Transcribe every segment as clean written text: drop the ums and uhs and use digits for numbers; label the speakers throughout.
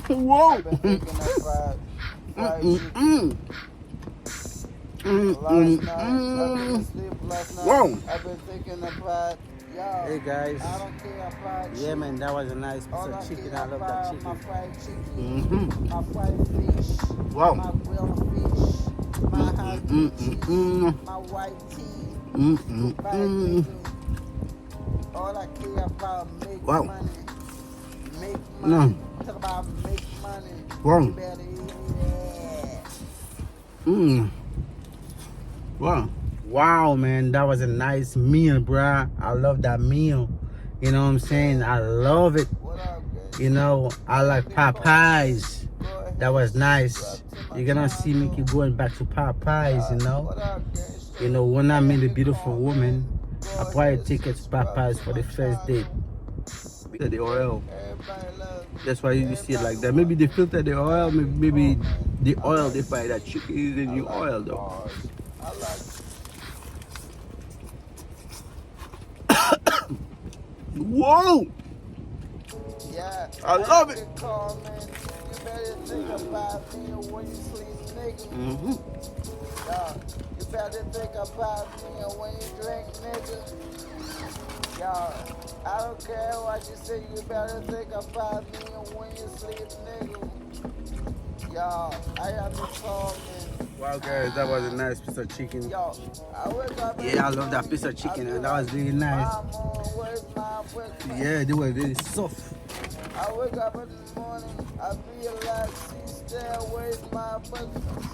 Speaker 1: Whoa.
Speaker 2: I've been thinking about fried chicken. Last night,
Speaker 1: Whoa.
Speaker 2: I've been thinking about, yo,
Speaker 1: Hey guys.
Speaker 2: I don't care about
Speaker 1: Yeah,
Speaker 2: you.
Speaker 1: man, that was a nice piece
Speaker 2: All
Speaker 1: of chicken.
Speaker 2: care
Speaker 1: I love that
Speaker 2: about
Speaker 1: chicken.
Speaker 2: my fried chicken, my fried fish,
Speaker 1: Wow.
Speaker 2: my grilled fish, my hot cheese, my white tea, fried chicken. All I care about make
Speaker 1: Wow.
Speaker 2: money. Make money. Talk about make money.
Speaker 1: Wow.
Speaker 2: You better eat it.
Speaker 1: Wow. Wow, man, that was a nice meal, bruh. I love that meal. You know what I'm saying? I love it.
Speaker 2: What up, guys?
Speaker 1: You know, I like Popeyes. That was nice. You're gonna see me keep going back to Popeyes, you know.
Speaker 2: What up, guys?
Speaker 1: You know, when I meet a beautiful woman, I probably take her to Popeyes for the first date. The oil.
Speaker 2: Everybody love
Speaker 1: That's why you see it like that. Maybe they filter the oil, maybe the oil they buy that chicken is in the oil though.
Speaker 2: cars. I like
Speaker 1: Whoa!
Speaker 2: yeah.
Speaker 1: I love it.
Speaker 2: Good call, man. You better think about me when you sleep, nigga. Yeah. You better think about me when you drink, nigga. Yeah. I don't care what you say. You better think about me when you sleep, nigga. Yeah. I am the call, man.
Speaker 1: Wow, guys, that was a nice piece of chicken.
Speaker 2: Yo, I wake up.
Speaker 1: Yeah, I love that piece of chicken, and that was really nice. Yeah, they were really soft.
Speaker 2: I wake up in the morning, I feel like stay away my breakfast.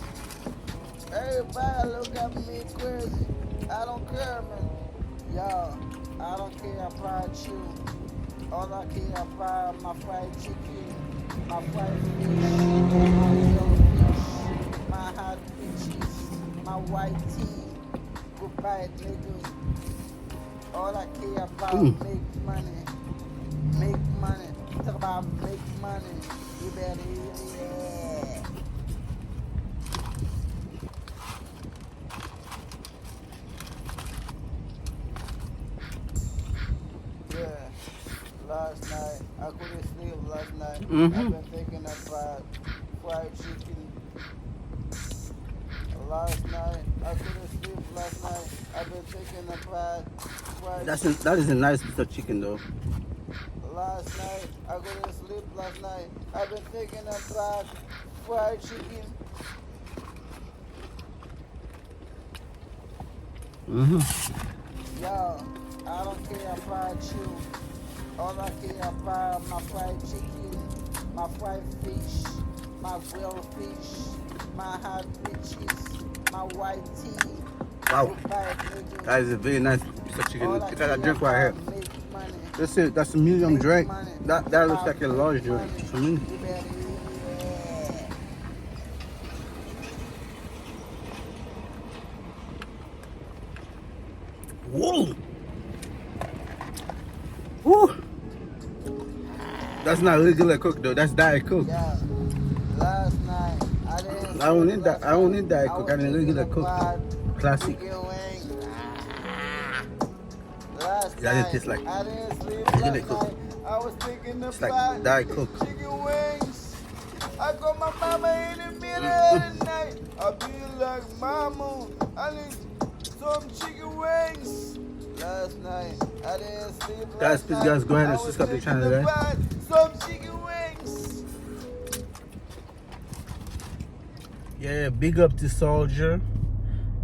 Speaker 2: Everybody look at me crazy. I don't care, man. Yo, I don't care about you. All I care about my fried chicken, my fried fish, my yellow fish, my hot peaches, my white tea. Goodbye, nigga. All I care about make money. Make money. Talk about make money. You better eat it. Yeah. Last night, I couldn't sleep last night. I've been thinking about fried chicken. Last night, I couldn't sleep last night. I've been thinking about fried chicken.
Speaker 1: That is a nice piece of chicken though.
Speaker 2: Last night, I couldn't sleep last night. I've been thinking about fried chicken. Yo, I don't care about you. All I care about my fried chicken, my fried fish, my grilled fish, my hot peaches, my white tea.
Speaker 1: Wow, that is a very nice piece of chicken. Look at that drink right here. That's it. That's a medium drink. That looks like a large drink for me. Whoa! Woo! That's not regular Coke though. That's Diet Coke.
Speaker 2: Yeah. Last night,
Speaker 1: I don't need that. I don't need Diet Coke. I need regular Coke. Classic. That didn't taste like
Speaker 2: I didn't sleep
Speaker 1: regular
Speaker 2: last
Speaker 1: Coke.
Speaker 2: night. I was thinking
Speaker 1: It's
Speaker 2: about
Speaker 1: like Diet Coke.
Speaker 2: chicken wings. I got my mama in the middle of the night. I be like, mama, I need some chicken wings. Last night, I didn't sleep
Speaker 1: Guys, please guys, go ahead and subscribe to the channel, right?
Speaker 2: Some chicken wings.
Speaker 1: Yeah, big up to Soldier.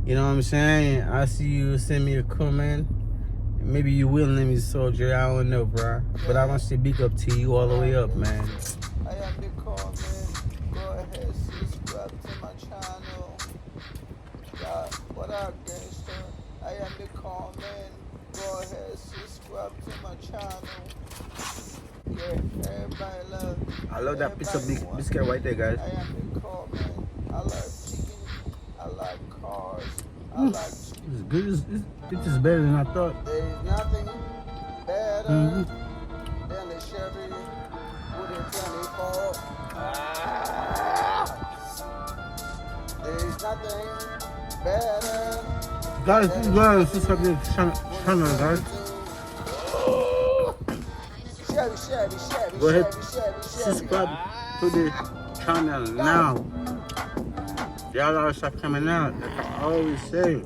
Speaker 1: You know what I'm saying? I see you send me a comment. Maybe you will name me Soldier. I don't know, bro. But I want to say big up to you all the way up, man.
Speaker 2: I am the call, man. Go ahead, subscribe to my channel. God, what up, gangster? I am the call, man. Go ahead, subscribe to my channel. Yeah, everybody love.
Speaker 1: I love that piece of
Speaker 2: everybody
Speaker 1: biscuit right there, guys.
Speaker 2: I am the call, man. I love chicken. I like cars. I like chicken.
Speaker 1: It's good. This is better than I thought.
Speaker 2: There is nothing better than the Chevy with a 24. There is nothing better.
Speaker 1: Guys, please go ahead and subscribe to the channel, guys. Go ahead, subscribe to the channel now. Y'all gotta stop coming out. Like I always say.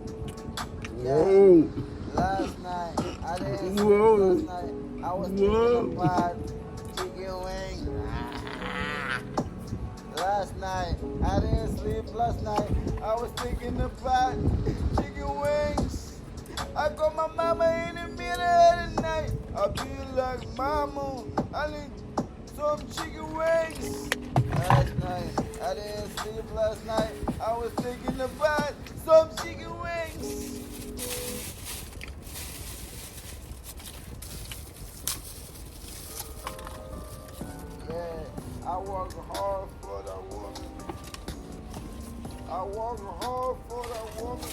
Speaker 1: Whoa.
Speaker 2: Last night, I didn't sleep
Speaker 1: Whoa.
Speaker 2: last night. I was thinking about chicken wings. Last night, I didn't sleep last night. I was thinking about chicken wings. I got my mama in the middle of the night. I feel like mama, I need some chicken wings. Last night, I didn't sleep last night. I was thinking about some chicken wings. Yeah, I work hard for that woman. I work hard for that woman.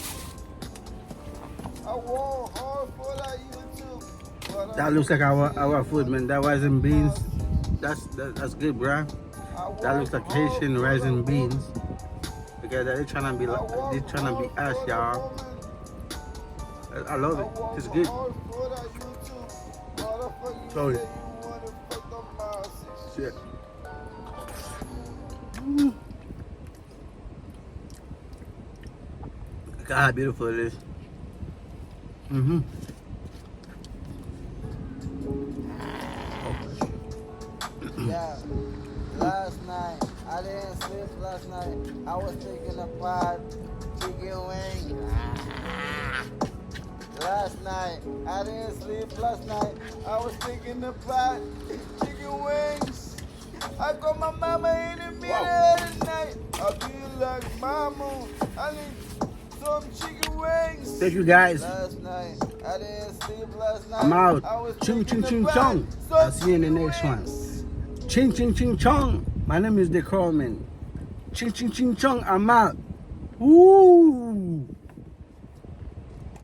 Speaker 2: I work hard for that YouTube.
Speaker 1: That looks like our food, man. That rice and beans. That's good, bro. That looks like Haitian rice and beans. Because they're trying to be us, y'all. I love it. It's good. Sorry. Shit. Look how beautiful it is.
Speaker 2: Yeah, last night, I didn't sleep last night. I was thinking about chicken wings. Last night, I didn't sleep last night. I was thinking about chicken wings. I got my mama in the middle of the night. I feel like mama, I need some chicken wings.
Speaker 1: Thank you, guys.
Speaker 2: Last night, I didn't sleep last night.
Speaker 1: I'm out.
Speaker 2: I was
Speaker 1: Ching, ching,
Speaker 2: thinking
Speaker 1: ching,
Speaker 2: about
Speaker 1: chong. I'll see you in the
Speaker 2: some
Speaker 1: next
Speaker 2: chicken
Speaker 1: one.
Speaker 2: wings.
Speaker 1: Ching, ching, ching, chong. My name is The Coleman. Ching, ching, ching, chong. I'm out. Woo!